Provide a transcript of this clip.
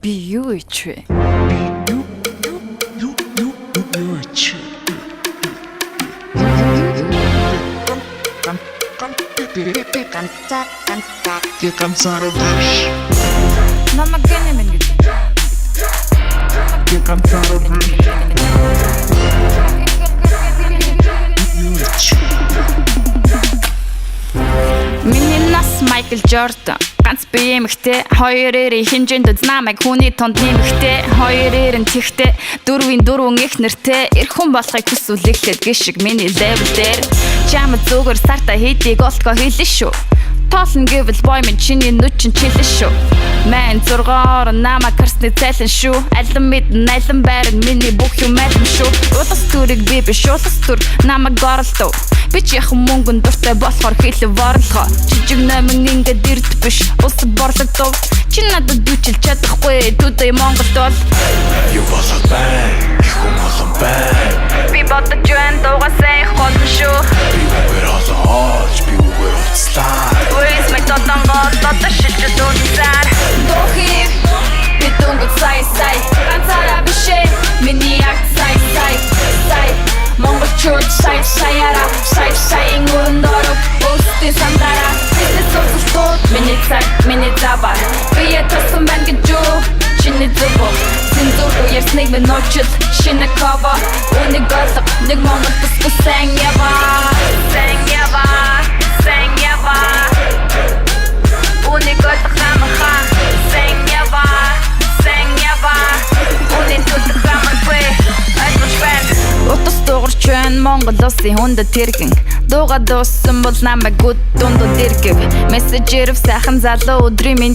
Би юу ич вэ? Намайг гэнэмэн гэж. Миний нас Майкл Джордан. Ганц би эмэгтэй, хоёр эрийн хэмжээнд үз намайг хүний тунд нэмэгтэй, хоёр эрийн тэгтэй, дөрвийн дөрвөн их нэртэй, эх хүн болохыг хүсвэл эхлээд гişиг миний левел дээр. Чамд зүгээр сарта хийдийг олдгоо хэлнэ шүү. Тоолн гэвэл бой минь чиний нүчин чилэн шүү. Мэн 6 намайг карсны цайлан шүү. Алан мэдэн алан байраг миний бүх юм алан шүү. Улас төрийг би биш улас төр намайг оролдов. Би ч яхан мөнгөн дуртай болохоор хэлэв орлогоо. Жижиг номин ингээд ирд биш ус борлогдов. Чи надад дүүчил чадахгүй төдөө Монголд бол юу болоод бай их хүн олон бай. Би бодож байна дуугасаа их болно шүү. Би үгээр олон хоолж би үгээр уцлаа. Where's my dotton god дотор шилжиж дуусаар. Дохив би дүнгод сай ганцаараа бишээ миний яг сай Монголчууд саяара саяын өрөндөрөг өстө сандара бизнес соцсууд миний забар бие тосон байна гэж юу чиний зүгөө зинзүүр ярьсныг минь ночил шинэ cover үнийг олох нэг монгол бүсгүй сайн ява үнийг олох хамаха сайн ява үнийг төлөх хамаагүй Утас дуурч байна Монгол улсын хүндэд тэргэн Дууга дууссан бол намайг гүд дундууд иргэв Мессежээр сайхан залуу өдрийн мэндийг